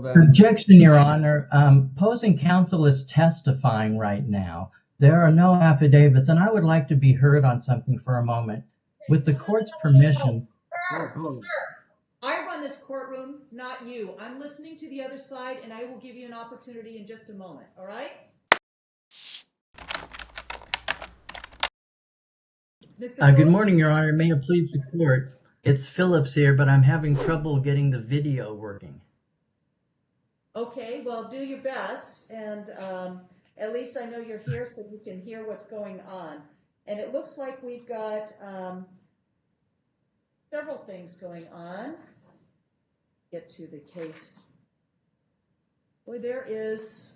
them. Objection, Your Honor. Opposing counsel is testifying right now. There are no affidavits, and I would like to be heard on something for a moment. With the court's permission. Sir, I run this courtroom, not you. I'm listening to the other side, and I will give you an opportunity in just a moment, all right? Good morning, Your Honor. May it please the court. It's Phillips here, but I'm having trouble getting the video working. Okay, well, do your best, and at least I know you're here so you can hear what's going on. And it looks like we've got several things going on. Get to the case. Boy, there is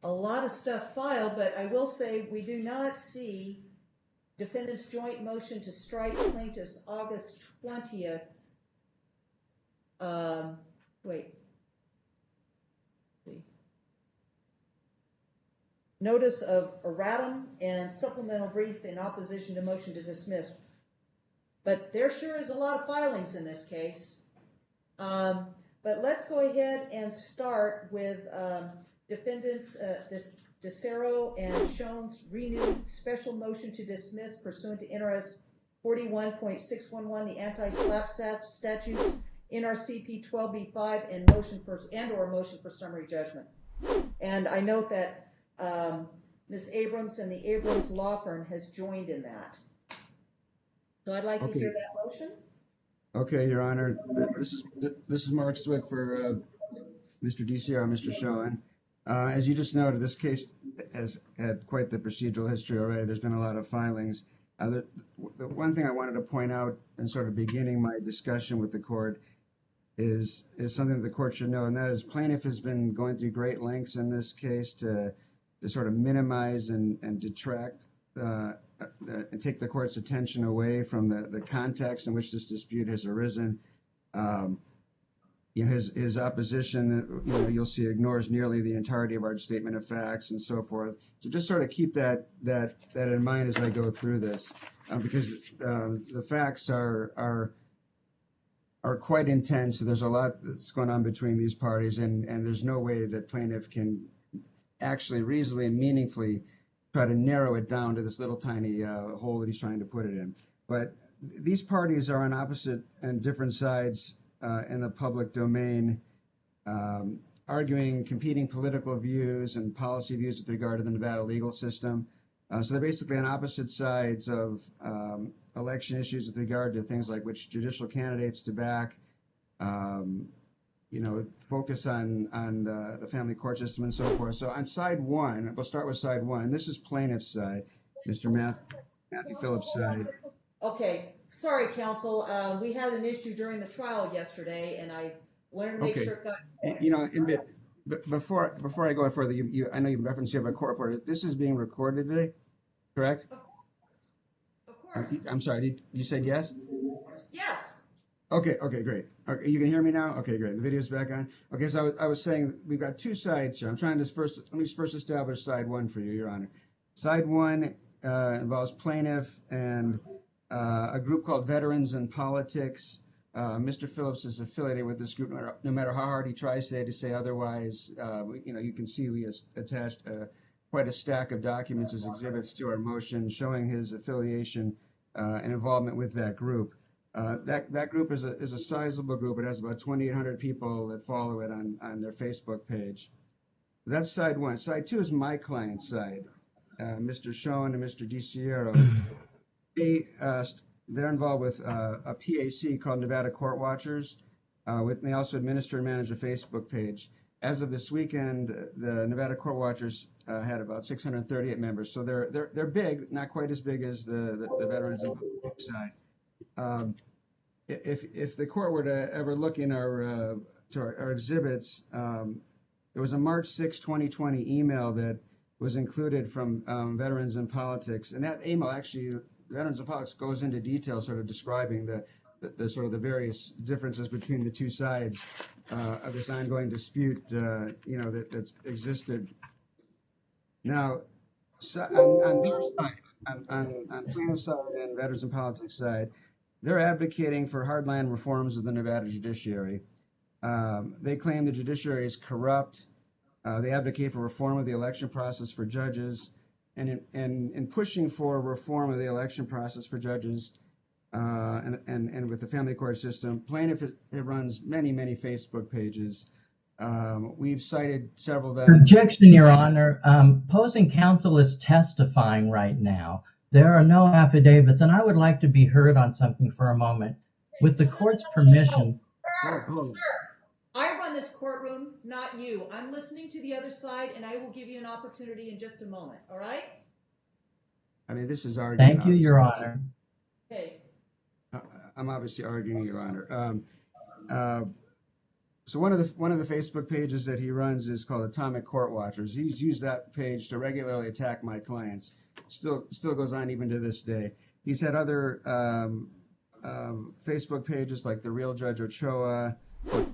a lot of stuff filed, but I will say we do not see defendant's joint motion to strike plaintiff's August 20th. Notice of erratum and supplemental brief in opposition to motion to dismiss. But there sure is a lot of filings in this case. But let's go ahead and start with defendants DiCiero and Schoen's renewed special motion to dismiss pursuant to NRS 41.611, the anti-SLAPP statutes, NRCP 12b5, and motion for summary judgment. And I note that Ms. Abrams and the Abrams law firm has joined in that. So I'd like to hear that motion. Okay, Your Honor. This is Mark Zwick for Mr. DiCiero, Mr. Schoen. As you just noted, this case has had quite the procedural history already. There's been a lot of filings. The one thing I wanted to point out in sort of beginning my discussion with the court is something that the court should know, and that is plaintiff has been going through great lengths in this case to sort of minimize and detract and take the court's attention away from the context in which this dispute has arisen. His opposition, you'll see, ignores nearly the entirety of our statement of facts and so forth. So just sort of keep that in mind as I go through this, because the facts are quite intense. So there's a lot that's going on between these parties, and there's no way that plaintiff can actually reasonably and meaningfully try to narrow it down to this little tiny hole that he's trying to put it in. But these parties are on opposite and different sides in the public domain, arguing competing political views and policy views with regard to the Nevada legal system. So they're basically on opposite sides of election issues with regard to things like which judicial candidates to back, focus on the family court system and so forth. So on side one, we'll start with side one. This is plaintiff's side, Mr. Matthew Phillips' side. Okay, sorry, counsel. We had an issue during the trial yesterday, and I wanted to make sure it got fixed. Before I go further, I know you referenced you have a court reporter. This is being recorded today, correct? Of course. I'm sorry. You said yes? Yes. Okay, great. Okay, you can hear me now? Okay, great. The video's back on. Okay, so I was saying we've got two sides here. I'm trying to let me first establish side one for you, Your Honor. Side one involves plaintiff and a group called Veterans in Politics. Mr. Phillips is affiliated with this group, no matter how hard he tries to say otherwise. You can see we attached quite a stack of documents as exhibits to our motion showing his affiliation and involvement with that group. That group is a sizable group. It has about 2,800 people that follow it on their Facebook page. That's side one. Side two is my client's side, Mr. Schoen and Mr. DiCiero. They're involved with a PAC called Nevada Court Watchers. They also administer and manage a Facebook page. As of this weekend, the Nevada Court Watchers had about 638 members. So they're big, not quite as big as the Veterans in Politics side. If the court were to ever look in our exhibits, there was a March 6, 2020 email that was included from Veterans in Politics, and that email actually, Veterans in Politics goes into detail, sort of describing the sort of the various differences between the two sides of this ongoing dispute, that's existed. Now, on their side, on plaintiff's side and Veterans in Politics side, they're advocating for hardline reforms of the Nevada judiciary. They claim the judiciary is corrupt. They advocate for reform of the election process for judges, and in pushing for reform of the election process for judges, and with the family court system, plaintiff it runs many Facebook pages. We've cited several of them. Objection, Your Honor. Opposing counsel is testifying right now. There are no affidavits, and I would like to be heard on something for a moment. With the court's permission. Sir, I run this courtroom, not you. I'm listening to the other side, and I will give you an opportunity in just a moment. All right? I mean, this is arguing. Thank you, Your Honor. Okay. I'm obviously arguing, Your Honor. So one of the Facebook pages that he runs is called Atomic Court Watchers. He's used that page to regularly attack my clients. Still goes on even to this day. He's had other Facebook pages like The Real Judge Ochoa,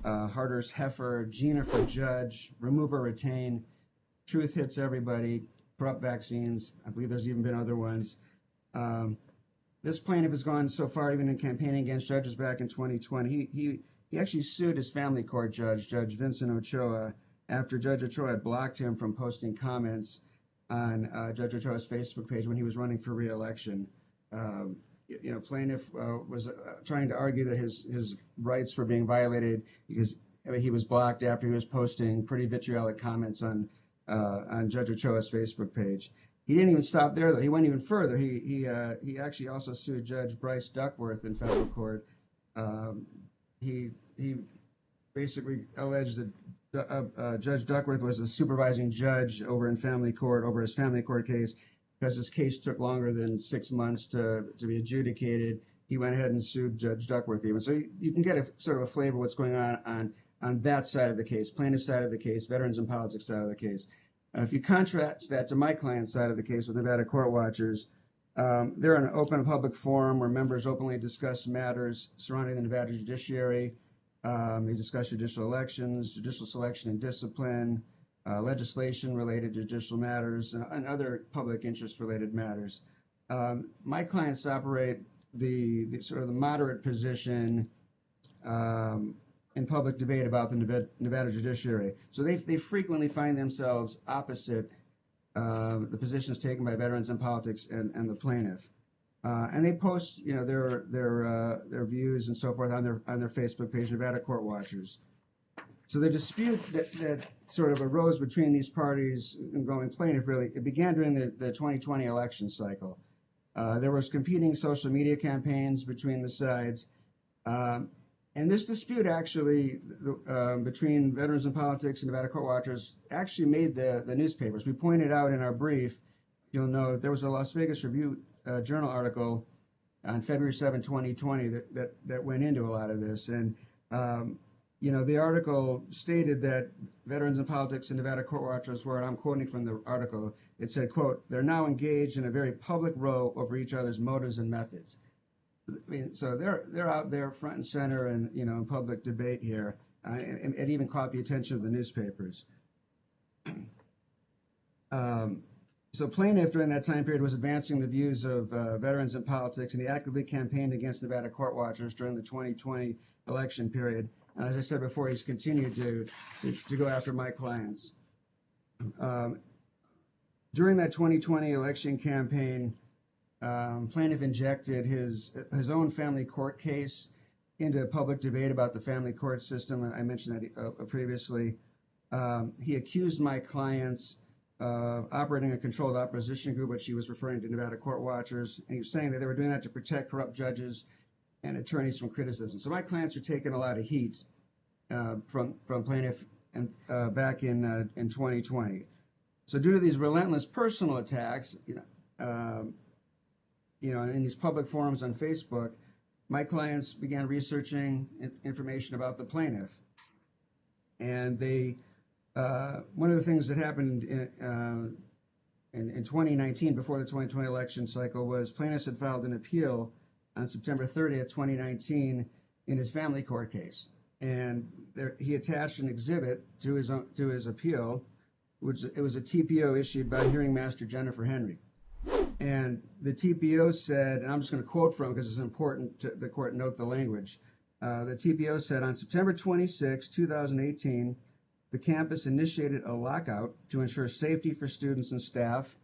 Harder's Heifer, Gina for Judge, Remove or Retain, Truth Hits Everybody, Corrupt Vaccines. I believe there's even been other ones. This plaintiff has gone so far, even in campaigning against judges back in 2020. He actually sued his family court judge, Judge Vincent Ochoa, after Judge Ochoa had blocked him from posting comments on Judge Ochoa's Facebook page when he was running for re-election. Plaintiff was trying to argue that his rights were being violated because he was blocked after he was posting pretty vitriolic comments on Judge Ochoa's Facebook page. He didn't even stop there, though. He went even further. He actually also sued Judge Bryce Duckworth in federal court. He basically alleged that Judge Duckworth was a supervising judge over his family court case. Because his case took longer than 6 months to be adjudicated, he went ahead and sued Judge Duckworth even. So you can get a sort of a flavor of what's going on that side of the case, plaintiff side of the case, veterans and politics side of the case. If you contrast that to my client's side of the case with Nevada Court Watchers, they're an open public forum where members openly discuss matters surrounding the Nevada judiciary. They discuss judicial elections, judicial selection and discipline, legislation related to judicial matters, and other public interest related matters. My clients operate the sort of the moderate position in public debate about the Nevada judiciary. So they frequently find themselves opposite the positions taken by veterans in politics and the plaintiff. And they post, their views and so forth on their Facebook page, Nevada Court Watchers. So the dispute that sort of arose between these parties involving plaintiff, really, it began during the 2020 election cycle. There was competing social media campaigns between the sides. And this dispute actually between veterans in politics and Nevada Court Watchers actually made the newspapers. We pointed out in our brief, you'll know, there was a Las Vegas Review Journal article on February 7, 2020 that went into a lot of this. And the article stated that veterans in politics and Nevada Court Watchers were, and I'm quoting from the article, it said, quote, "They're now engaged in a very public row over each other's motives and methods." I mean, so they're out there front and center and, in public debate here, and it even caught the attention of the newspapers. So plaintiff during that time period was advancing the views of veterans in politics, and he actively campaigned against Nevada Court Watchers during the 2020 election period. And as I said before, he's continued to go after my clients. During that 2020 election campaign, plaintiff injected his own family court case into public debate about the family court system. I mentioned that previously. He accused my clients of operating a controlled opposition group, which he was referring to Nevada Court Watchers, and he was saying that they were doing that to protect corrupt judges and attorneys from criticism. So my clients are taking a lot of heat from plaintiff and back in 2020. So due to these relentless personal attacks, in these public forums on Facebook, my clients began researching information about the plaintiff. And they, one of the things that happened in 2019, before the 2020 election cycle, was plaintiffs had filed an appeal on September 30th, 2019, in his family court case. And he attached an exhibit to his appeal, which it was a TPO issued by hearing master Jennifer Henry. And the TPO said, and I'm just going to quote from because it's important to the court note the language. The TPO said on September 26, 2018, the campus initiated a lockout to ensure safety for students and staff.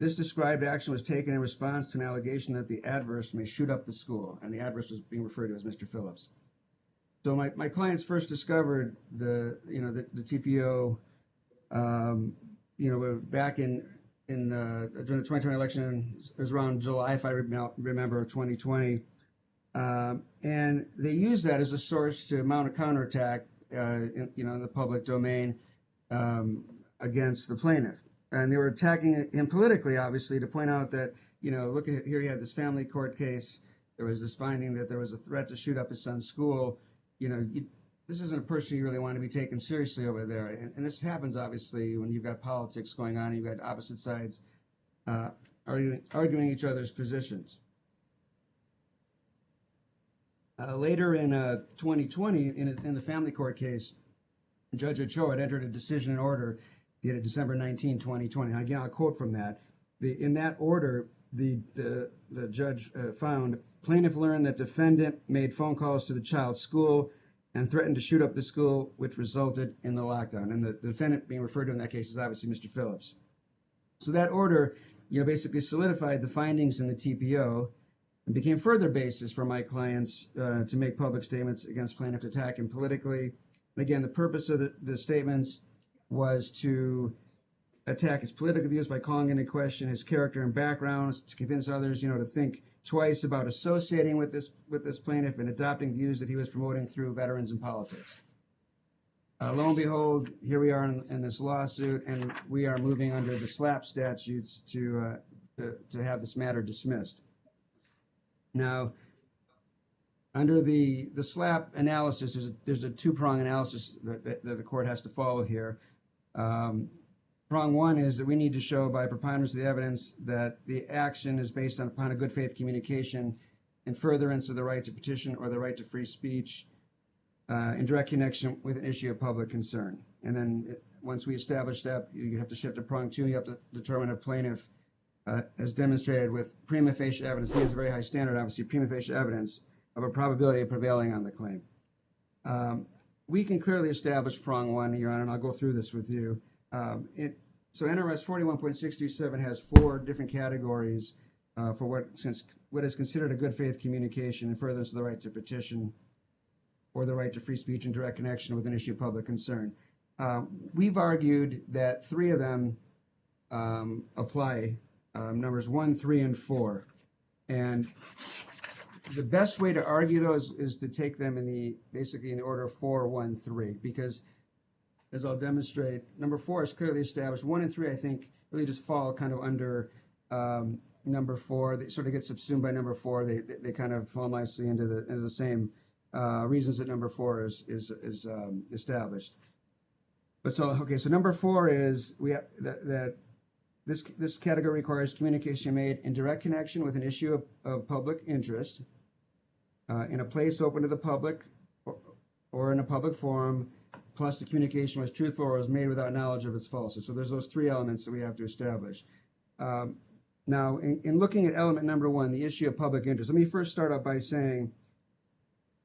This described action was taken in response to an allegation that the adverse may shoot up the school, and the adverse was being referred to as Mr. Phillips. So my clients first discovered the TPO, back in during the 2020 election. It was around July, if I remember, 2020, and they used that as a source to mount a counterattack, in the public domain, against the plaintiff. And they were attacking him politically, obviously, to point out that, look at here, you had this family court case. There was this finding that there was a threat to shoot up his son's school. This isn't a person you really want to be taken seriously over there. And this happens, obviously, when you've got politics going on, and you've got opposite sides arguing each other's positions. Later in 2020, in the family court case, Judge Ochoa had entered a decision and order dated December 19, 2020. And again, I'll quote from that. In that order, the judge found plaintiff learned that defendant made phone calls to the child's school and threatened to shoot up the school, which resulted in the lockdown. And the defendant being referred to in that case is obviously Mr. Phillips. So that order, basically solidified the findings in the TPO and became further basis for my clients to make public statements against plaintiff to attack him politically. And again, the purpose of the statements was to attack his political views by calling into question his character and backgrounds, to convince others, to think twice about associating with this plaintiff and adopting views that he was promoting through veterans and politics. Lo and behold, here we are in this lawsuit, and we are moving under the SLAPP statutes to have this matter dismissed. Now, under the SLAPP analysis, there's a two-prong analysis that the court has to follow here. Prong one is that we need to show by preponderance of the evidence that the action is based upon a good faith communication in furtherance of the right to petition or the right to free speech in direct connection with an issue of public concern. And then once we establish that, you have to shift to prong two. You have to determine if plaintiff has demonstrated with prima facie evidence. He has a very high standard, obviously, prima facie evidence of a probability of prevailing on the claim. We can clearly establish prong one, Your Honor, and I'll go through this with you. So NRS 41.637 has 4 different categories for what is considered a good faith communication in furtherance of the right to petition or the right to free speech in direct connection with an issue of public concern. We've argued that 3 of them apply, numbers 1, 3, and 4. And the best way to argue those is to take them basically in the order of 4, 1, 3, because as I'll demonstrate, number 4 is clearly established. 1 and 3, I think, really just fall kind of under number 4. They sort of get subsumed by number 4. They kind of fall nicely into the same reasons that number 4 is established. But so number 4 is that this category requires communication made in direct connection with an issue of public interest, in a place open to the public or in a public forum, plus the communication was truthful or was made without knowledge of its falsity. So there's those 3 elements that we have to establish. Now, in looking at element number 1, the issue of public interest, let me first start out by saying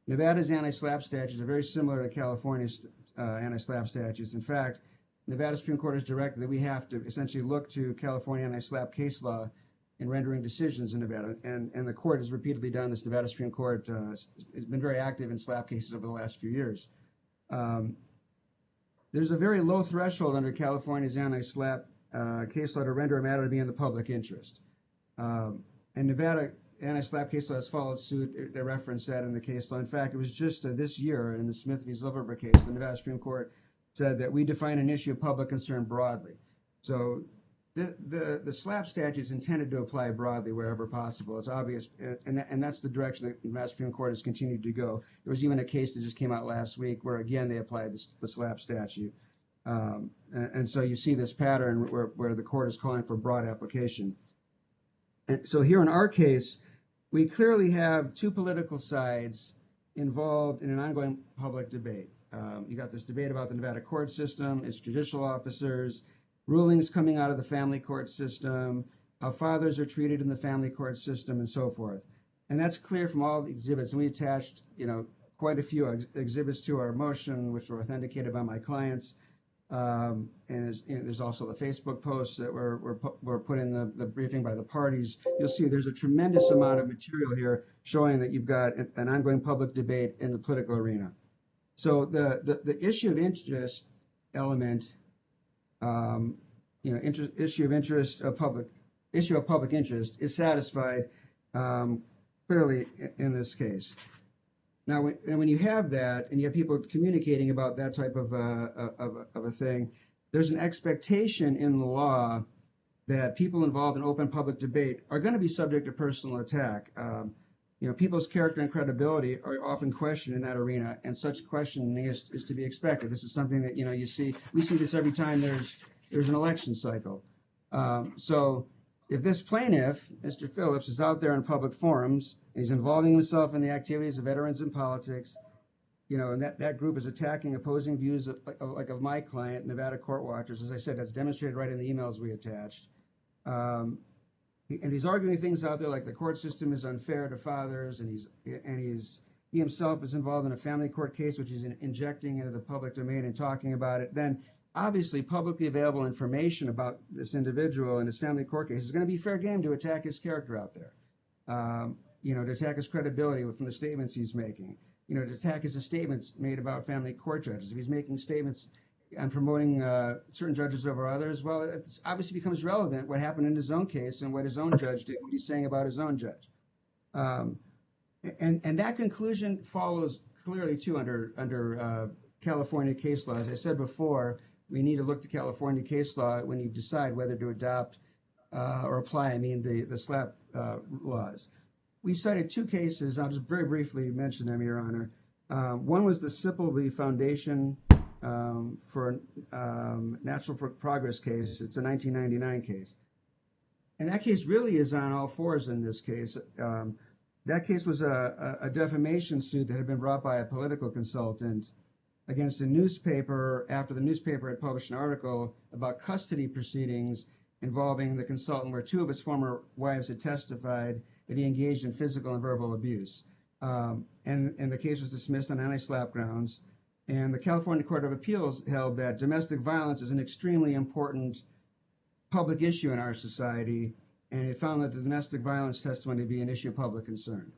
Nevada's anti-SLAPP statutes are very similar to California's anti-SLAPP statutes. In fact, Nevada Supreme Court has directed that we have to essentially look to California anti-SLAPP case law in rendering decisions in Nevada. And the court has repeatedly done this. Nevada Supreme Court has been very active in SLAPP cases over the last few years. There's a very low threshold under California's anti-SLAPP case law to render a matter to be in the public interest. And Nevada anti-SLAPP case law has followed suit. They referenced that in the case law. In fact, it was just this year in the Smith v. Silverberg case, the Nevada Supreme Court said that we define an issue of public concern broadly. So the SLAPP statute is intended to apply broadly wherever possible. It's obvious, and that's the direction that the Nevada Supreme Court has continued to go. There was even a case that just came out last week where, again, they applied the SLAPP statute. And so you see this pattern where the court is calling for broad application. And so here in our case, we clearly have 2 political sides involved in an ongoing public debate. You got this debate about the Nevada court system, its judicial officers, rulings coming out of the family court system, how fathers are treated in the family court system, and so forth. And that's clear from all the exhibits. And we attached, quite a few exhibits to our motion, which were authenticated by my clients. And there's also the Facebook posts that were put in the briefing by the parties. You'll see there's a tremendous amount of material here showing that you've got an ongoing public debate in the political arena. So the issue of interest element, issue of public interest is satisfied clearly in this case. Now, when you have that, and you have people communicating about that type of a thing, there's an expectation in the law that people involved in open public debate are going to be subject to personal attack. People's character and credibility are often questioned in that arena, and such questioning is to be expected. This is something that we see this every time there's an election cycle. So if this plaintiff, Mr. Phillips, is out there in public forums and he's involving himself in the activities of veterans in politics, and that group is attacking opposing views of my client, Nevada Court Watchers, as I said, that's demonstrated right in the emails we attached. And he's arguing things out there like the court system is unfair to fathers, and he himself is involved in a family court case, which he's injecting into the public domain and talking about it. Then obviously publicly available information about this individual and his family court case is going to be fair game to attack his character out there, to attack his credibility from the statements he's making, to attack his statements made about family court judges. If he's making statements and promoting certain judges over others, well, it obviously becomes relevant what happened in his own case and what his own judge did, what he's saying about his own judge. And that conclusion follows clearly, too, under California case law. As I said before, we need to look to California case law when you decide whether to adopt or apply, the SLAPP laws. We cited two cases. I'll just very briefly mention them, Your Honor. One was the S.L.A.P.P Foundation for Natural Progress case. It's a 1999 case. And that case really is on all fours in this case. That case was a defamation suit that had been brought by a political consultant against a newspaper after the newspaper had published an article about custody proceedings involving the consultant where two of his former wives had testified that he engaged in physical and verbal abuse. And the case was dismissed on anti-SLAPP grounds. And the California Court of Appeals held that domestic violence is an extremely important public issue in our society, and it found that the domestic violence testimony to be an issue of public concern.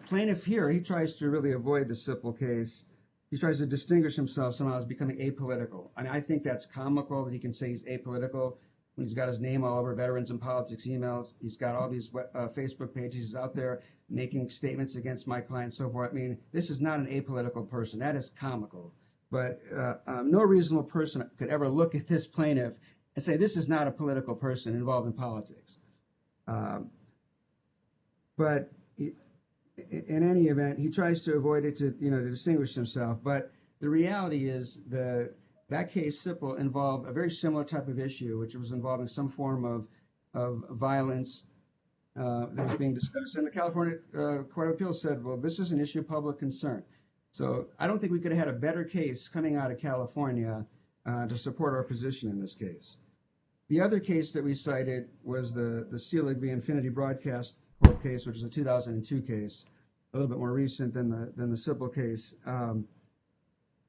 Plaintiff here, he tries to really avoid the S.L.A.P.P case. He tries to distinguish himself somehow as becoming apolitical. I think that's comical that he can say he's apolitical when he's got his name all over veterans and politics emails. He's got all these Facebook pages. He's out there making statements against my client and so forth. This is not an apolitical person. That is comical. But no reasonable person could ever look at this plaintiff and say this is not a political person involved in politics. But in any event, he tries to avoid it to distinguish himself. But the reality is that case, S.L.A.P.P, involved a very similar type of issue, which was involving some form of violence that was being discussed. And the California Court of Appeals said, well, this is an issue of public concern. So I don't think we could have had a better case coming out of California to support our position in this case. The other case that we cited was the Selig v. Infinity Broadcast Corp case, which is a 2002 case, a little bit more recent than the S.L.A.P.P case.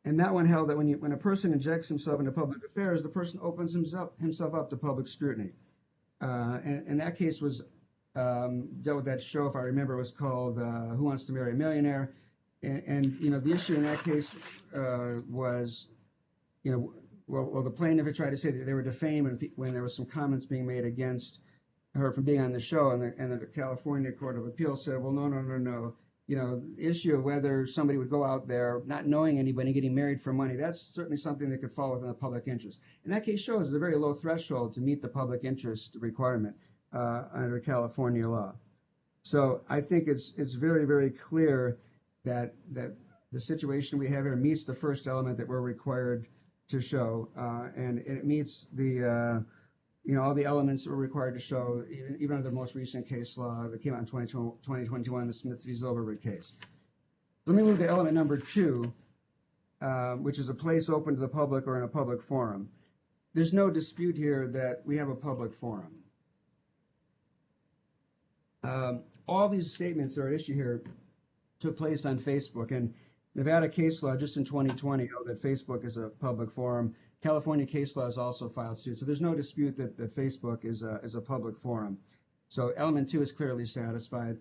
And that one held that when a person injects himself into public affairs, the person opens himself up to public scrutiny. And that case was dealt with that show, if I remember, was called Who Wants to Marry a Millionaire? And the issue in that case was, the plaintiff had tried to say that they were defamed when there was some comments being made against her from being on the show, and the California Court of Appeals said, well, no. The issue of whether somebody would go out there not knowing anybody, getting married for money, that's certainly something that could fall within the public interest. And that case shows it's a very low threshold to meet the public interest requirement under California law. So I think it's very, very clear that the situation we have here meets the first element that we're required to show, and it meets the all the elements that we're required to show, even under the most recent case law that came out in 2021, the Smith v. Zilberberg case. Let me move to element number 2, which is a place open to the public or in a public forum. There's no dispute here that we have a public forum. All these statements that are at issue here took place on Facebook, and Nevada case law just in 2020 held that Facebook is a public forum. California case law has also filed suit, so there's no dispute that Facebook is a public forum. So element 2 is clearly satisfied.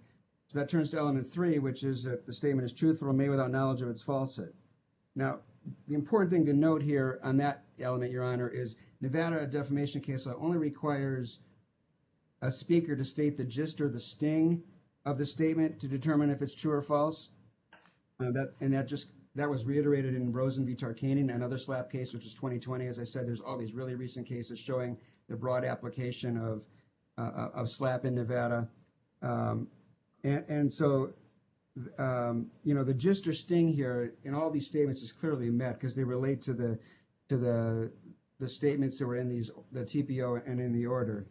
So that turns to element 3, which is that the statement is truthful or made without knowledge of its falsehood. Now, the important thing to note here on that element, Your Honor, is Nevada defamation case law only requires a speaker to state the gist or the sting of the statement to determine if it's true or false. That was reiterated in Rosen v. Tarkanian, another SLAPP case, which is 2020. As I said, there's all these really recent cases showing the broad application of SLAPP in Nevada. So, the gist or sting here in all these statements is clearly met because they relate to the statements that were in the TPO and in the order.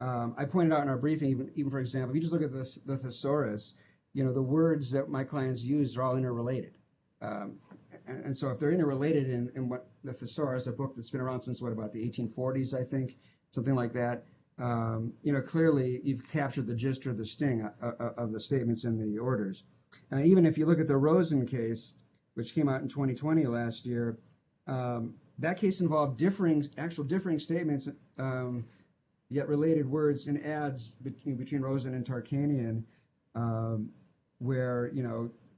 I pointed out in our briefing, even for example, if you just look at the thesaurus, the words that my clients use are all interrelated. And so if they're interrelated in what the thesaurus, a book that's been around since about the 1840s, I think, something like that, clearly you've captured the gist or the sting of the statements in the orders. Even if you look at the Rosen case, which came out in 2020 last year, that case involved differing statements, yet related words in ads between Rosen and Tarkanian, where,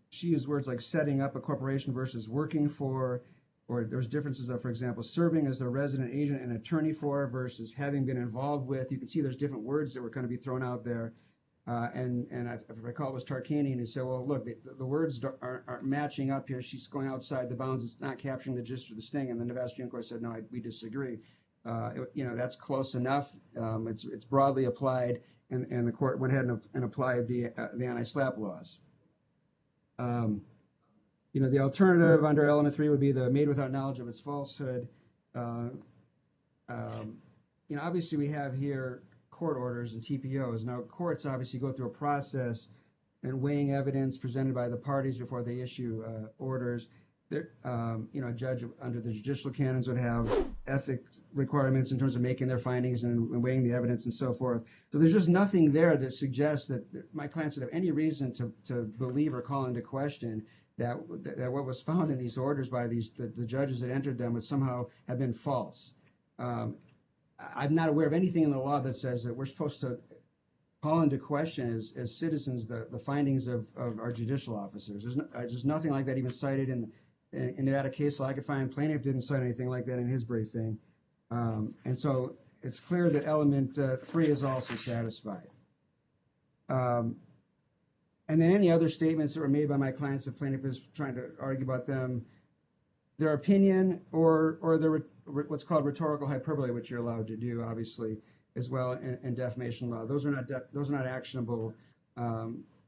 she used words like setting up a corporation versus working for, or there's differences of, for example, serving as a resident agent and attorney for versus having been involved with. You can see there's different words that were going to be thrown out there. And if I recall, it was Tarkanian who said, well, look, the words aren't matching up here. She's going outside the bounds. It's not capturing the gist or the sting. And the Nevada Supreme Court said, no, we disagree. That's close enough. It's broadly applied, and the court went ahead and applied the anti-SLAPP laws. The alternative under element 3 would be the made without knowledge of its falsehood. Obviously we have here court orders and TPOs. Now, courts obviously go through a process and weighing evidence presented by the parties before they issue orders. A judge under the judicial canons would have ethics requirements in terms of making their findings and weighing the evidence and so forth. So there's just nothing there that suggests that my clients would have any reason to believe or call into question that what was found in these orders by the judges that entered them would somehow have been false. I'm not aware of anything in the law that says that we're supposed to call into question as citizens the findings of our judicial officers. There's nothing like that even cited in Nevada case law I could find. Plaintiff didn't cite anything like that in his briefing. And so it's clear that element 3 is also satisfied. And then any other statements that were made by my clients, the plaintiff is trying to argue about them, their opinion or their what's called rhetorical hyperbole, which you're allowed to do, obviously, as well in defamation law. Those are not actionable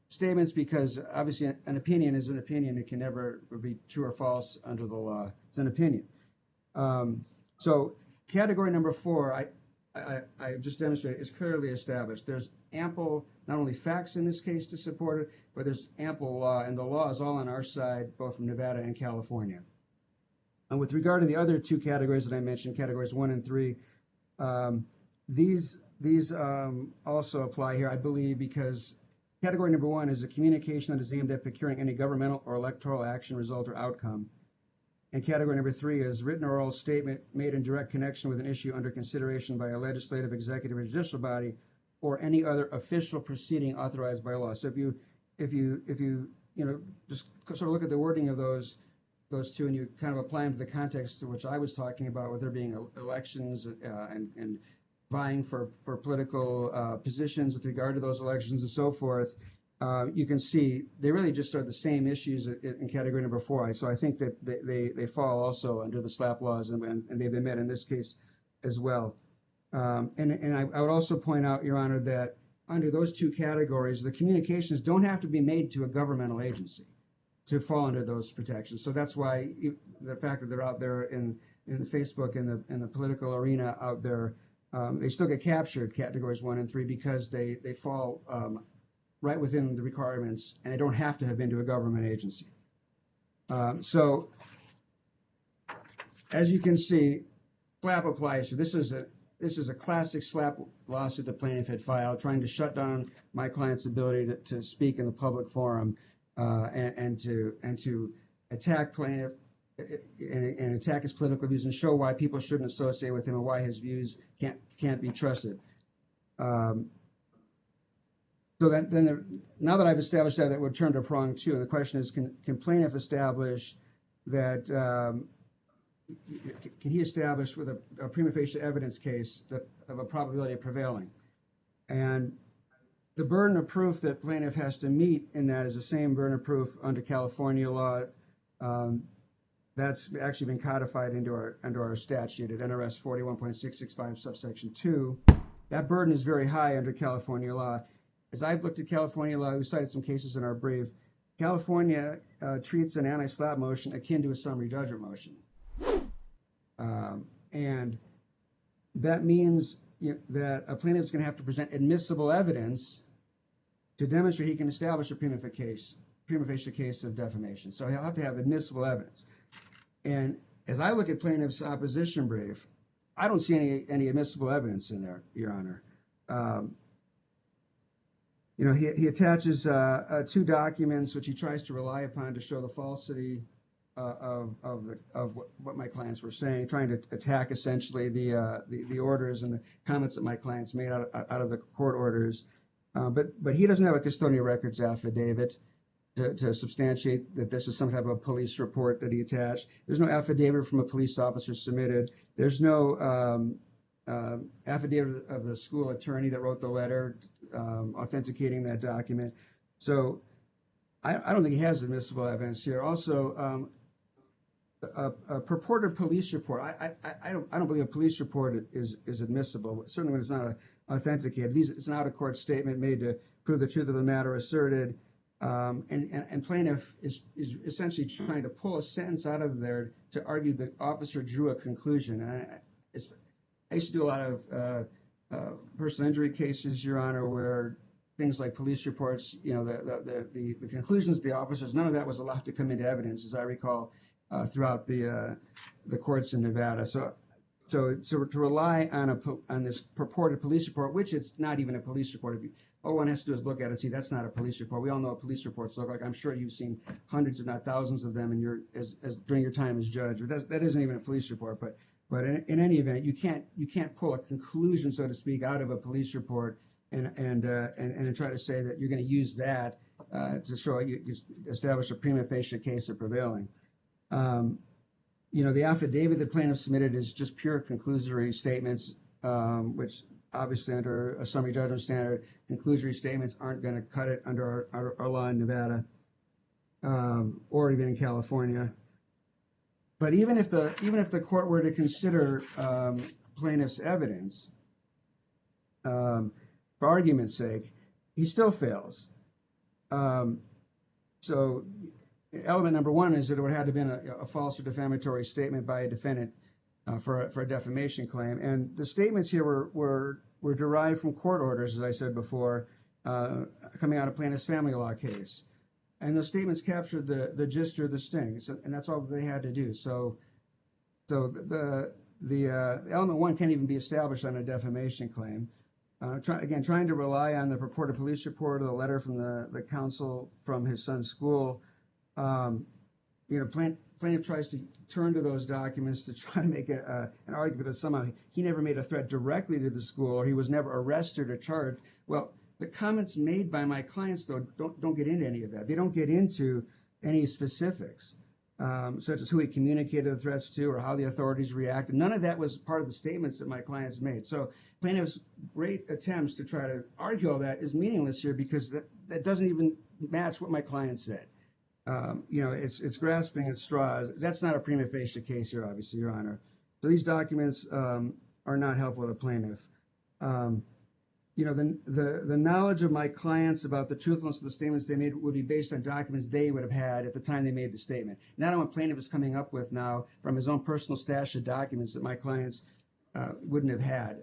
statements because obviously an opinion is an opinion. It can never be true or false under the law. It's an opinion. So category number 4, I just demonstrated, is clearly established. There's ample, not only facts in this case to support it, but there's ample law, and the law is all on our side, both from Nevada and California. And with regard to the other 2 categories that I mentioned, categories 1 and 3, these also apply here, I believe, because category number 1 is a communication that is aimed at procuring any governmental or electoral action, result, or outcome. And category number 3 is written or oral statement made in direct connection with an issue under consideration by a legislative, executive, or judicial body, or any other official proceeding authorized by law. So if you just sort of look at the wording of those 2 and you kind of apply them to the context to which I was talking about, with there being elections and vying for political positions with regard to those elections and so forth, you can see they really just are the same issues in category number 4. So I think that they fall also under the SLAPP laws, and they've been met in this case as well. And I would also point out, Your Honor, that under those 2 categories, the communications don't have to be made to a governmental agency to fall under those protections. So that's why the fact that they're out there in the Facebook and in the political arena out there, they still get captured, categories 1 and 3, because they fall right within the requirements, and they don't have to have been to a government agency. So as you can see, SLAPP applies. So this is this is a classic SLAPP lawsuit the plaintiff had filed, trying to shut down my client's ability to speak in the public forum and to attack plaintiff and attack his political views and show why people shouldn't associate with him and why his views can't be trusted. So now that I've established that would turn to prong two. And the question is, can plaintiff establish that, can he establish with a prima facie evidence case of a probability of prevailing? And the burden of proof that plaintiff has to meet in that is the same burden of proof under California law. That's actually been codified into our statute at NRS 41.665 subsection 2. That burden is very high under California law. As I've looked at California law, we cited some cases in our brief. California treats an anti-SLAPP motion akin to a summary judgment motion. And that means that a plaintiff is going to have to present admissible evidence to demonstrate he can establish a prima facie case of defamation. So he'll have to have admissible evidence. And as I look at plaintiff's opposition brief, I don't see any admissible evidence in there, Your Honor. He attaches two documents which he tries to rely upon to show the falsity of what my clients were saying, trying to attack essentially the orders and the comments that my clients made out of the court orders. But he doesn't have a custodial records affidavit to substantiate that this is some type of police report that he attached. There's no affidavit from a police officer submitted. There's no affidavit of the school attorney that wrote the letter authenticating that document. So I don't think he has admissible evidence here. Also, a purported police report. I don't believe a police report is admissible, certainly when it's not authenticated. It's an out-of-court statement made to prove the truth of the matter asserted. And plaintiff is essentially trying to pull a sentence out of there to argue the officer drew a conclusion. I used to do a lot of personal injury cases, Your Honor, where things like police reports, the conclusions of the officers, none of that was allowed to come into evidence, as I recall, throughout the courts in Nevada. So to rely on this purported police report, which it's not even a police report. All one has to do is look at it and see that's not a police report. We all know what police reports look like. I'm sure you've seen hundreds, if not thousands, of them during your time as judge. That isn't even a police report. But in any event, you can't pull a conclusion, so to speak, out of a police report and try to say that you're going to use that to show you establish a prima facie case of prevailing. The affidavit that plaintiff submitted is just pure conclusory statements, which obviously under a summary judgment standard, conclusory statements aren't going to cut it under our law in Nevada or even in California. But even if the court were to consider plaintiff's evidence, for argument's sake, he still fails. So element number one is that it would have to have been a false or defamatory statement by a defendant for a defamation claim. And the statements here were derived from court orders, as I said before, coming out of plaintiff's family law case. And those statements captured the gist or the sting, and that's all they had to do. So the element one can't even be established on a defamation claim. Trying to rely on the purported police report or the letter from the counsel from his son's school. Plaintiff tries to turn to those documents to try to make an argument that somehow he never made a threat directly to the school or he was never arrested or charged. Well, the comments made by my clients, though, don't get into any of that. They don't get into any specifics, such as who he communicated the threats to or how the authorities reacted. None of that was part of the statements that my clients made. So plaintiff's great attempts to try to argue all that is meaningless here because that doesn't even match what my client said. It's grasping at straws. That's not a prima facie case here, obviously, Your Honor. So these documents are not helpful to the plaintiff. The knowledge of my clients about the truthfulness of the statements they made would be based on documents they would have had at the time they made the statement. Not on what plaintiff is coming up with now from his own personal stash of documents that my clients wouldn't have had.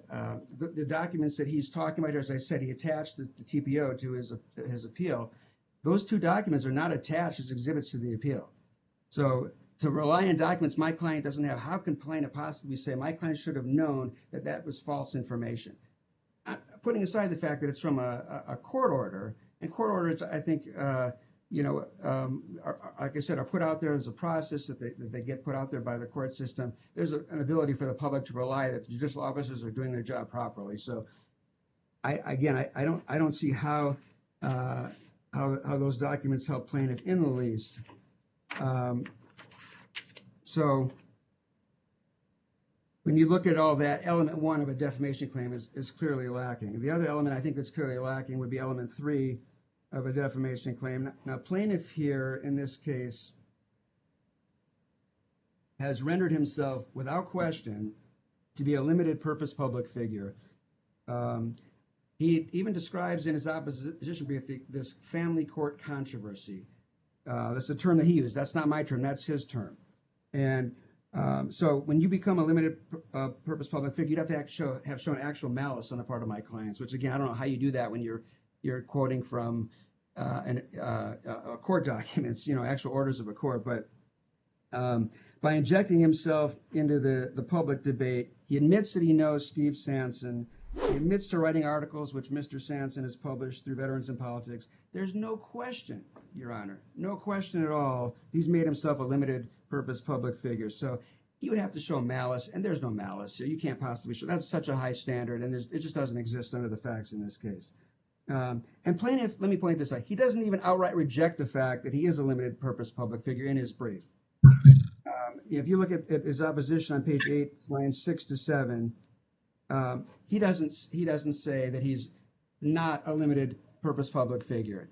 The documents that he's talking about, as I said, he attached the TPO to his appeal. Those two documents are not attached as exhibits to the appeal. So to rely on documents my client doesn't have, how can plaintiff possibly say my client should have known that that was false information? Putting aside the fact that it's from a court order, and court orders, I think, like I said, are put out there as a process that they get put out there by the court system. There's an ability for the public to rely that judicial officers are doing their job properly. So, I don't see how those documents help plaintiff in the least. So when you look at all that, element 1 of a defamation claim is clearly lacking. The other element I think that's clearly lacking would be element 3 of a defamation claim. Now, plaintiff here in this case has rendered himself without question to be a limited purpose public figure. He even describes in his opposition brief this family court controversy. That's a term that he used. That's not my term. That's his term. And so when you become a limited purpose public figure, you'd have to have shown actual malice on the part of my clients, which, again, I don't know how you do that when you're quoting from court documents, actual orders of a court. But by injecting himself into the public debate, he admits that he knows Steve Sanson. He admits to writing articles which Mr. Sanson has published through Veterans in Politics. There's no question, Your Honor, no question at all, he's made himself a limited purpose public figure. So he would have to show malice, and there's no malice. So you can't possibly show. That's such a high standard, and it just doesn't exist under the facts in this case. And plaintiff, let me point this out, he doesn't even outright reject the fact that he is a limited purpose public figure in his brief. If you look at his opposition on page 8, lines 6 to 7, he doesn't say that he's not a limited purpose public figure,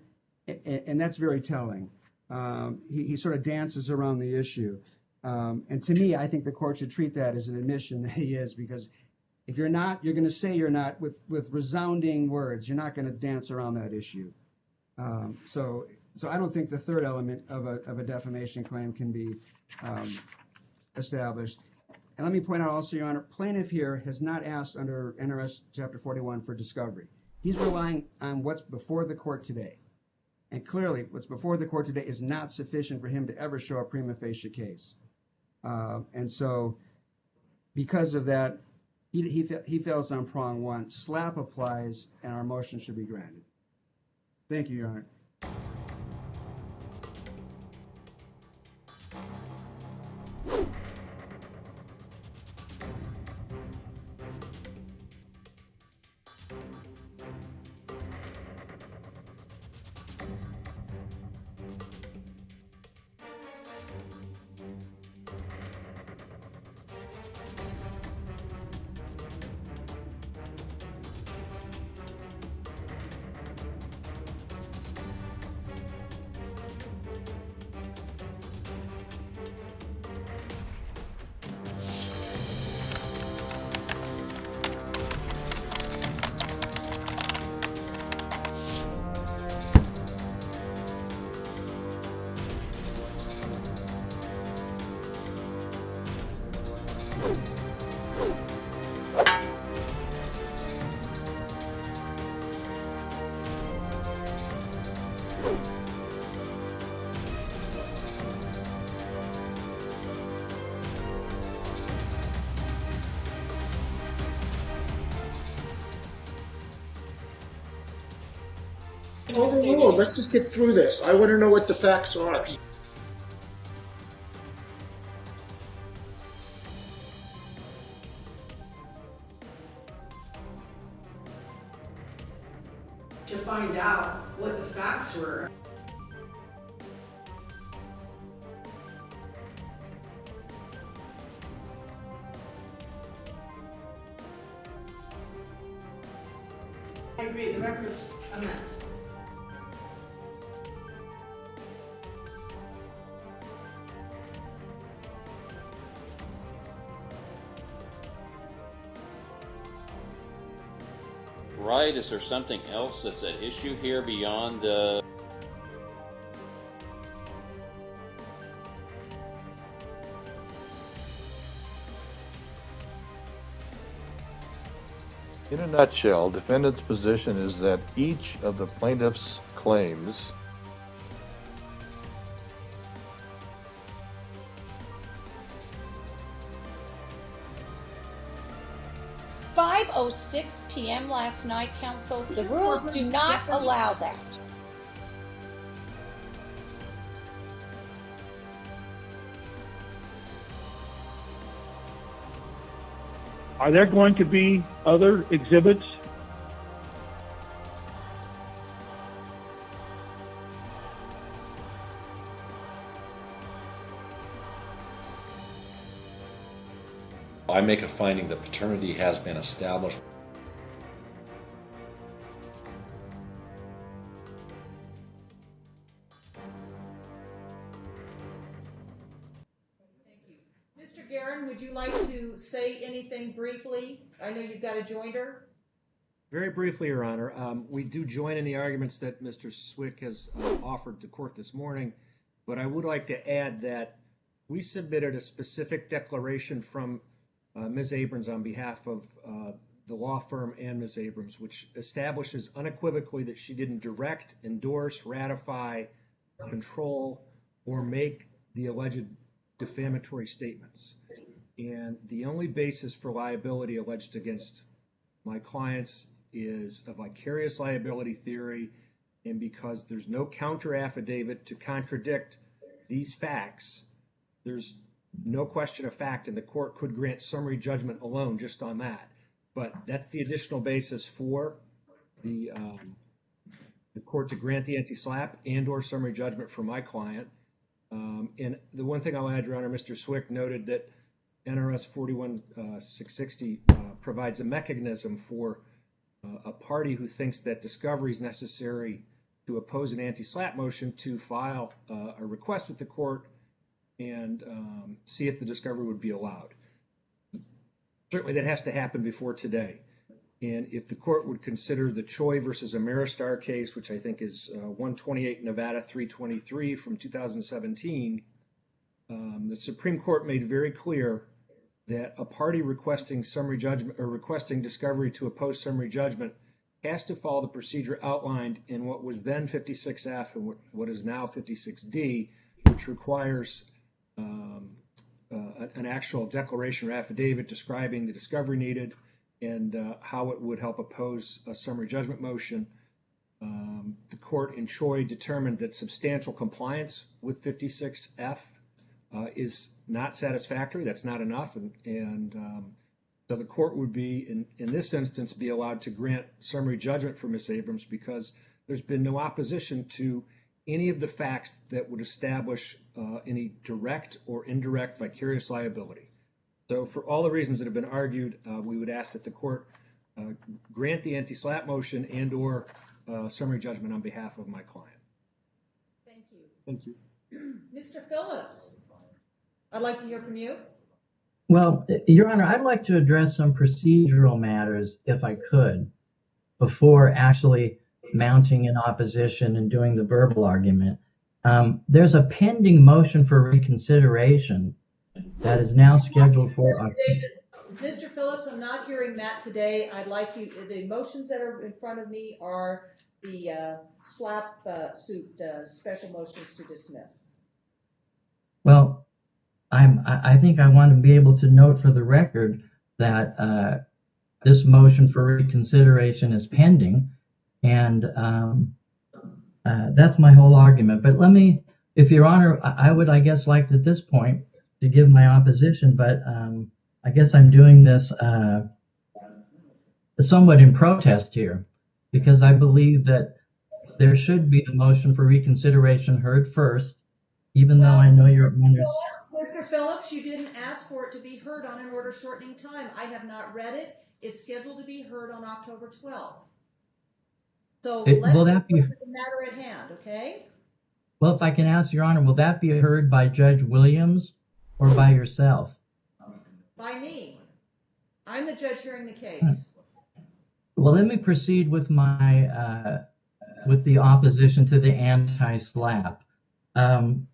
and that's very telling. He sort of dances around the issue, and to me, I think the court should treat that as an admission that he is, because if you're not, you're going to say you're not with resounding words. You're not going to dance around that issue. So I don't think the third element of a defamation claim can be established. And let me point out also, Your Honor, plaintiff here has not asked under NRS Chapter 41 for discovery. He's relying on what's before the court today. And clearly, what's before the court today is not sufficient for him to ever show a prima facie case. And so, because of that, he fails on prong 1. SLAPP applies, and our motion should be granted. Thank you, Your Honor. Overruled. Let's just get through this. I want to know what the facts are. To find out what the facts were. I agree, the record's a mess. Right, is there something else that's at issue here beyond In a nutshell, defendant's position is that each of the plaintiff's claims 5:06 p.m. last night, Counsel. The rules do not allow that. Are there going to be other exhibits? I make a finding that paternity has been established. Mr. Garin, would you like to say anything briefly? I know you've got a jointer. Very briefly, Your Honor, we do join in the arguments that Mr. Swick has offered to court this morning, but I would like to add that we submitted a specific declaration from Ms. Abrams on behalf of the law firm and Ms. Abrams, which establishes unequivocally that she didn't direct, endorse, ratify, control, or make the alleged defamatory statements. And the only basis for liability alleged against my clients is a vicarious liability theory, and because there's no counter affidavit to contradict these facts, there's no question of fact, and the court could grant summary judgment alone just on that. But that's the additional basis for the court to grant the anti-SLAPP and/or summary judgment for my client. And the one thing I'll add, Your Honor, Mr. Swick noted that NRS 41660 provides a mechanism for a party who thinks that discovery is necessary to oppose an anti-SLAPP motion to file a request with the court and see if the discovery would be allowed. Certainly that has to happen before today. And if the court would consider the Choi versus Ameristar case, which I think is 128 Nevada 323 from 2017, the Supreme Court made very clear that a party requesting summary judgment or requesting discovery to oppose summary judgment has to follow the procedure outlined in what was then 56F and what is now 56D, which requires an actual declaration or affidavit describing the discovery needed and how it would help oppose a summary judgment motion. The court in Choi determined that substantial compliance with 56F is not satisfactory. That's not enough. So the court would be, in this instance, be allowed to grant summary judgment for Ms. Abrams because there's been no opposition to any of the facts that would establish any direct or indirect vicarious liability. So for all the reasons that have been argued, we would ask that the court grant the anti-SLAPP motion and/or summary judgment on behalf of my client. Thank you. Thank you. Mr. Phillips, I'd like to hear from you. Well, Your Honor, I'd like to address some procedural matters, if I could, before actually mounting an opposition and doing the verbal argument. There's a pending motion for reconsideration that is now scheduled for... Mr. Phillips, I'm not hearing that today. I'd like you, the motions that are in front of me are the SLAPP suit special motions to dismiss. Well, I think I want to be able to note for the record that this motion for reconsideration is pending, and that's my whole argument. But let me, if Your Honor, I would, I guess, like at this point to give my opposition, but I guess I'm doing this somewhat in protest here, because I believe that there should be the motion for reconsideration heard first, even though I know Your Honor. Mr. Phillips, you didn't ask for it to be heard on an order shortening time. I have not read it. It's scheduled to be heard on October 12th. So let's look at the matter at hand, okay? Well, if I can ask, Your Honor, will that be heard by Judge Williams or by yourself? By me. I'm the judge hearing the case. Well, let me proceed with my with the opposition to the anti-SLAPP.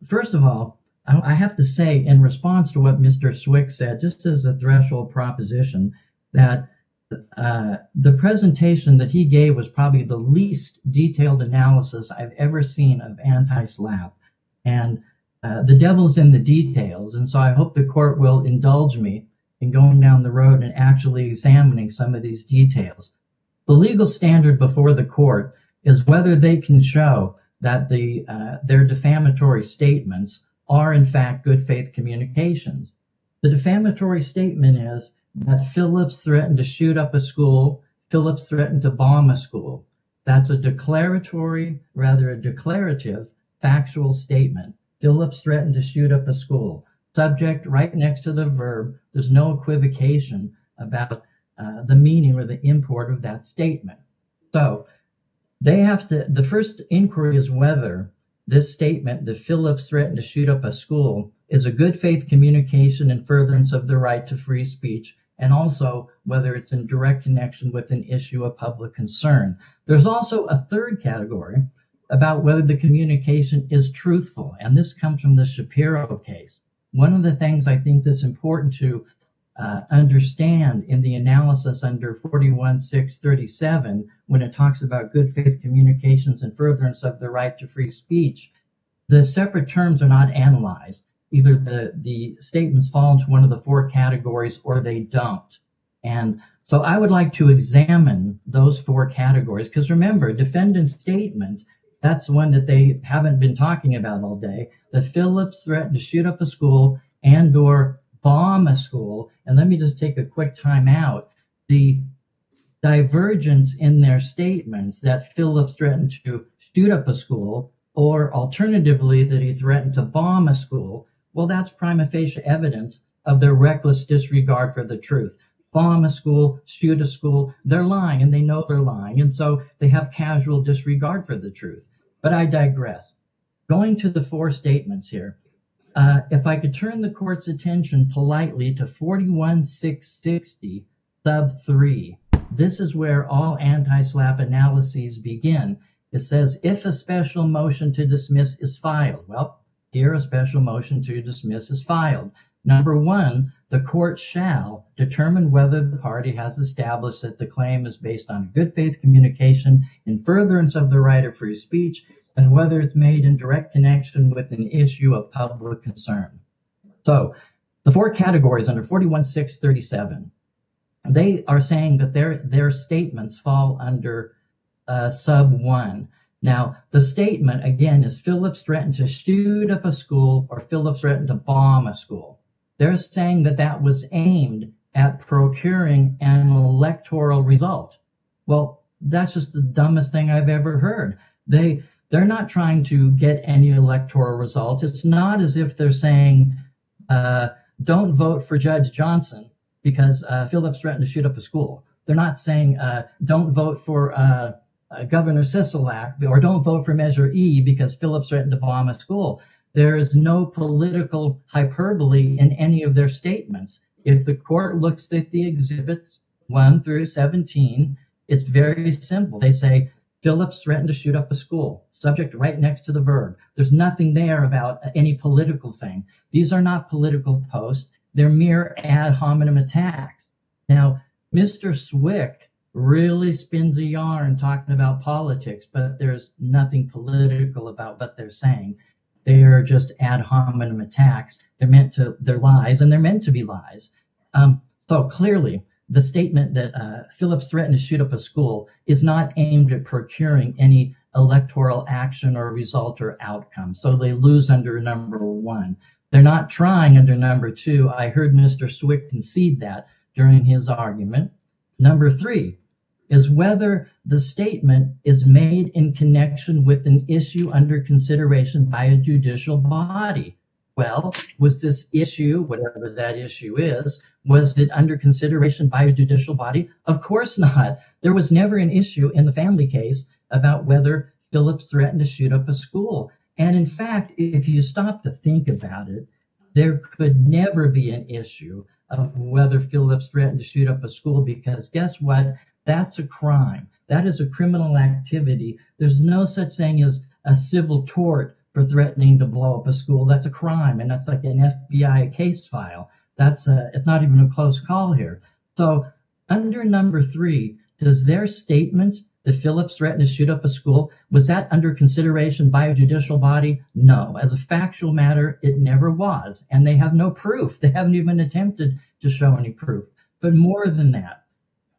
First of all, I have to say, in response to what Mr. Swick said, just as a threshold proposition, that the presentation that he gave was probably the least detailed analysis I've ever seen of anti-SLAPP. And the devil's in the details. And so I hope the court will indulge me in going down the road and actually examining some of these details. The legal standard before the court is whether they can show that their defamatory statements are in fact good faith communications. The defamatory statement is that Phillips threatened to shoot up a school, Phillips threatened to bomb a school. That's a declarative factual statement. Phillips threatened to shoot up a school. Subject right next to the verb. There's no equivocation about the meaning or the import of that statement. So the first inquiry is whether this statement that Phillips threatened to shoot up a school is a good faith communication in furtherance of the right to free speech, and also whether it's in direct connection with an issue of public concern. There's also a third category about whether the communication is truthful, and this comes from the DiCiero case. One of the things I think that's important to understand in the analysis under 41-637, when it talks about good faith communications and furtherance of the right to free speech, the separate terms are not analyzed. Either the statements fall into one of the four categories or they don't. And so I would like to examine those four categories, because remember, defendant's statement, that's one that they haven't been talking about all day. That Phillips threatened to shoot up a school and or bomb a school. And let me just take a quick time out. The divergence in their statements that Phillips threatened to shoot up a school, or alternatively that he threatened to bomb a school, well, that's prima facie evidence of their reckless disregard for the truth. Bomb a school, shoot a school, they're lying, and they know they're lying, and so they have casual disregard for the truth. But I digress. Going to the four statements here, if I could turn the court's attention politely to 41-660 sub 3, this is where all anti-SLAPP analyses begin. It says, if a special motion to dismiss is filed. Well, here a special motion to dismiss is filed. Number one, the court shall determine whether the party has established that the claim is based on good faith communication in furtherance of the right of free speech, and whether it's made in direct connection with an issue of public concern. So the four categories under 41-637, they are saying that their statements fall under sub 1. Now, the statement, again, is Phillips threatened to shoot up a school or Phillips threatened to bomb a school. They're saying that that was aimed at procuring an electoral result. Well, that's just the dumbest thing I've ever heard. They're not trying to get any electoral result. It's not as if they're saying, don't vote for Judge Johnson because Phillips threatened to shoot up a school. They're not saying, don't vote for Governor S.L.A.P.P. or don't vote for Measure E because Phillips threatened to bomb a school. There is no political hyperbole in any of their statements. If the court looks at the exhibits 1 through 17, it's very simple. They say, Phillips threatened to shoot up a school, subject right next to the verb. There's nothing there about any political thing. These are not political posts. They're mere ad hominem attacks. Now, Mr. Swick really spins a yarn talking about politics, but there's nothing political about what they're saying. They are just ad hominem attacks. They're lies, and they're meant to be lies. So clearly, the statement that Phillips threatened to shoot up a school is not aimed at procuring any electoral action or result or outcome. So they lose under number 1. They're not trying under number 2. I heard Mr. Swick concede that during his argument. Number 3 is whether the statement is made in connection with an issue under consideration by a judicial body. Well, was this issue, whatever that issue is, was it under consideration by a judicial body? Of course not. There was never an issue in the family case about whether Phillips threatened to shoot up a school. And in fact, if you stop to think about it, there could never be an issue of whether Phillips threatened to shoot up a school, because guess what? That's a crime. That is a criminal activity. There's no such thing as a civil tort for threatening to blow up a school. That's a crime, and that's like an FBI case file. It's not even a close call here. So under number 3, does their statement that Phillips threatened to shoot up a school, was that under consideration by a judicial body? No. As a factual matter, it never was, and they have no proof. They haven't even attempted to show any proof. But more than that,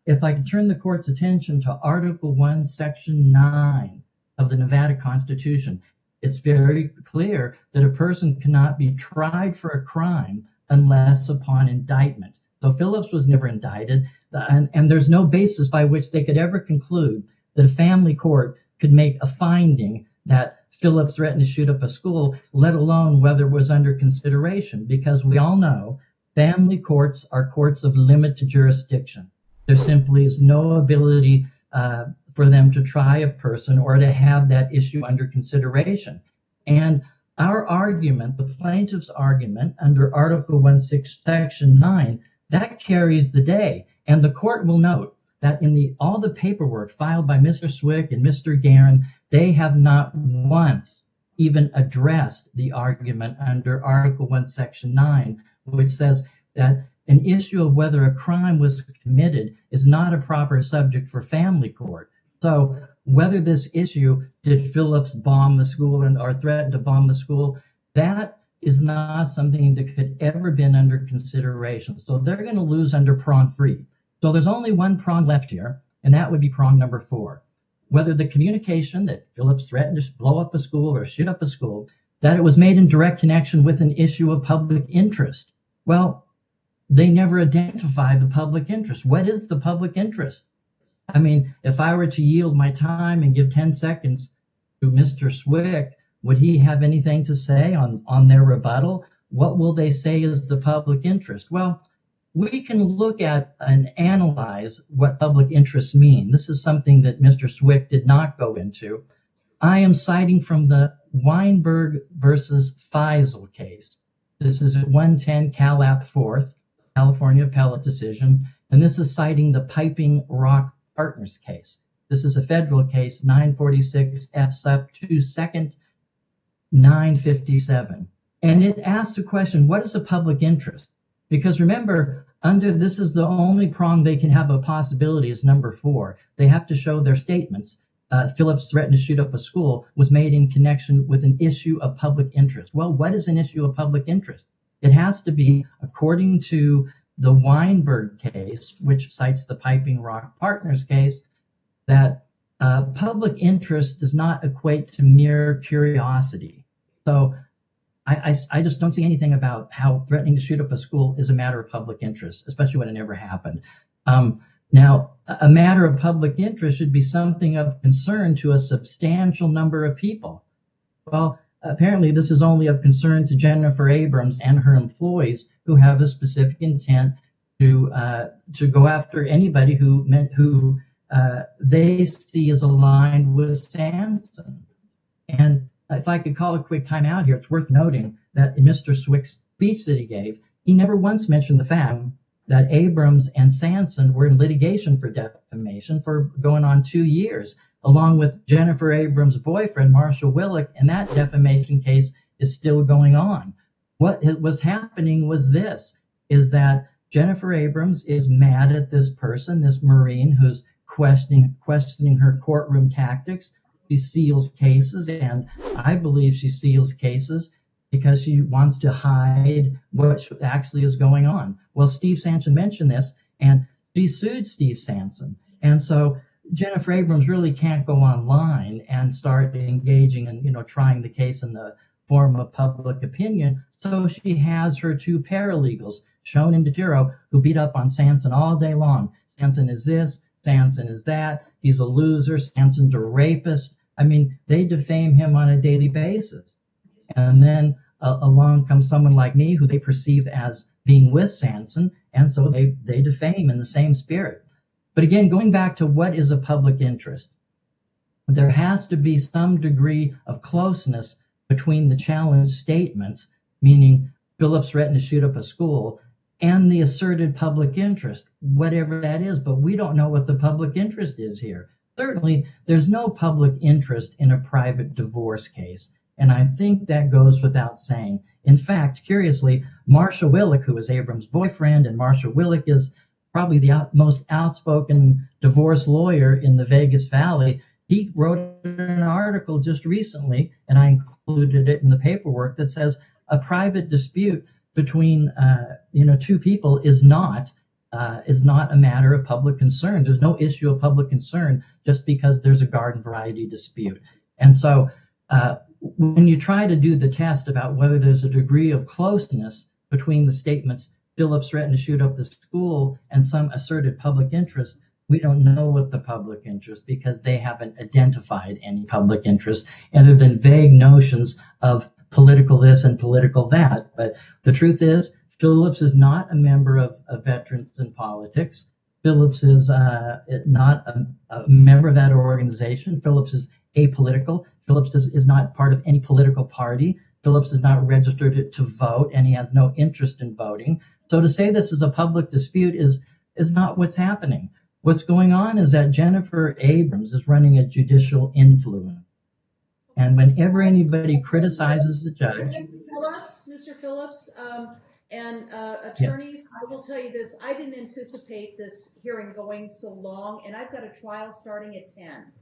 if I could turn the court's attention to Article 1, Section 9 of the Nevada Constitution, it's very clear that a person cannot be tried for a crime unless upon indictment. So Phillips was never indicted, and there's no basis by which they could ever conclude that a family court could make a finding that Phillips threatened to shoot up a school, let alone whether it was under consideration, because we all know family courts are courts of limited jurisdiction. There simply is no ability for them to try a person or to have that issue under consideration. And our argument, the plaintiff's argument under Article 1, Section 9, that carries the day. And the court will note that in all the paperwork filed by Mr. Swick and Mr. Garin, they have not once even addressed the argument under Article 1, Section 9, which says that an issue of whether a crime was committed is not a proper subject for family court. So whether this issue, did Phillips bomb the school or threaten to bomb the school, that is not something that could ever been under consideration. So they're going to lose under prong 3. So there's only one prong left here, and that would be prong number 4. Whether the communication that Phillips threatened to blow up a school or shoot up a school, that it was made in direct connection with an issue of public interest. Well, they never identify the public interest. What is the public interest? I mean, if I were to yield my time and give 10 seconds to Mr. Swick, would he have anything to say on their rebuttal? What will they say is the public interest? Well, we can look at and analyze what public interests mean. This is something that Mr. Swick did not go into. I am citing from the Weinberg versus Faisal case. This is at 110 Cal. 4th, California appellate decision, and this is citing the Piping Rock Partners case. This is a federal case, 946 F.S.A.P.P. 2nd, 957. And it asks the question, what is a public interest? Because remember, this is the only prong they can have a possibility is number 4. They have to show their statements. Phillips threatened to shoot up a school was made in connection with an issue of public interest. Well, what is an issue of public interest? It has to be, according to the Weinberg case, which cites the Piping Rock Partners case, that public interest does not equate to mere curiosity. So I just don't see anything about how threatening to shoot up a school is a matter of public interest, especially when it never happened. Now, a matter of public interest should be something of concern to a substantial number of people. Well, apparently this is only of concern to Jennifer Abrams and her employees who have a specific intent to go after anybody who they see as aligned with Sanson. And if I could call a quick time out here, it's worth noting that in Mr. Swick's speech that he gave, he never once mentioned the fact that Abrams and Sanson were in litigation for defamation for going on 2 years, along with Jennifer Abrams' boyfriend, Marshall Willick, and that defamation case is still going on. What was happening was this, is that Jennifer Abrams is mad at this person, this Marine, who's questioning her courtroom tactics. She seals cases, and I believe she seals cases because she wants to hide what actually is going on. Well, Steve Sanson mentioned this, and she sued Steve Sanson. And so Jennifer Abrams really can't go online and start engaging in, trying the case in the form of public opinion. So she has her 2 paralegals, Schoen and DiCiero, who beat up on Sanson all day long. Sanson is this, Sanson is that, he's a loser, Sanson's a rapist. I mean, they defame him on a daily basis. And then along comes someone like me who they perceive as being with Sanson, and so they defame in the same spirit. But again, going back to what is a public interest, there has to be some degree of closeness between the challenge statements, meaning Phillips threatened to shoot up a school, and the asserted public interest, whatever that is. But we don't know what the public interest is here. Certainly, there's no public interest in a private divorce case, and I think that goes without saying. In fact, curiously, Marshall Willick, who is Abrams' boyfriend, and Marshall Willick is probably the most outspoken divorce lawyer in the Vegas Valley, he wrote an article just recently, and I included it in the paperwork, that says a private dispute between two people is not a matter of public concern. There's no issue of public concern just because there's a garden variety dispute. And so when you try to do the test about whether there's a degree of closeness between the statements Phillips threatened to shoot up the school and some asserted public interest, we don't know what the public interest, because they haven't identified any public interest other than vague notions of political this and political that. But the truth is, Phillips is not a member of Veterans in Politics. Phillips is not a member of that organization. Phillips is apolitical. Phillips is not part of any political party. Phillips is not registered to vote, and he has no interest in voting. So to say this is a public dispute is not what's happening. What's going on is that Jennifer Abrams is running a judicial influence. And whenever anybody criticizes the judge... Mr. Phillips, attorneys, I will tell you this. I didn't anticipate this hearing going so long, and I've got a trial starting at 10.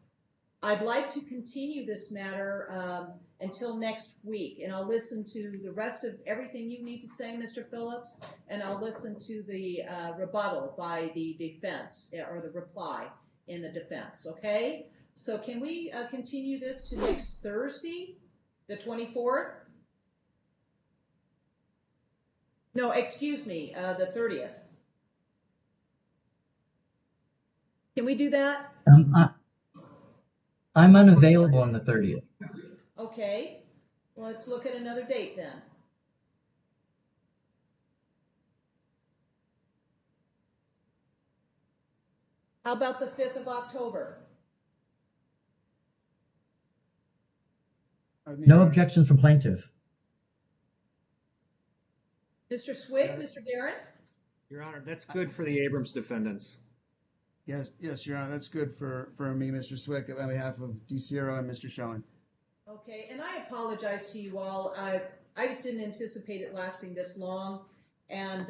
I'd like to continue this matter until next week, and I'll listen to the rest of everything you need to say, Mr. Phillips, and I'll listen to the rebuttal by the defense, or the reply in the defense, okay? So can we continue this to next Thursday, the 24th? No, excuse me, the 30th. Can we do that? I'm unavailable on the 30th. Okay, well, let's look at another date then. How about the 5th of October? No objections from plaintiff. Mr. Swick, Mr. Garin? Your Honor, that's good for the Abrams defendants. Yes, Your Honor, that's good for me, Mr. Swick, on behalf of DiCiero and Mr. Schoen. Okay, and I apologize to you all. I just didn't anticipate it lasting this long, and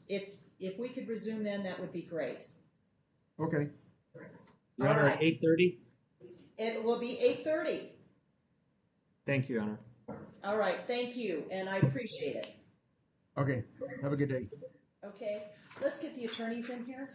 if we could resume then, that would be great. Okay. Your Honor, at 8:30? It will be 8:30. Thank you, Your Honor. All right, thank you, and I appreciate it. Okay, have a good day. Okay, let's get the attorneys in here.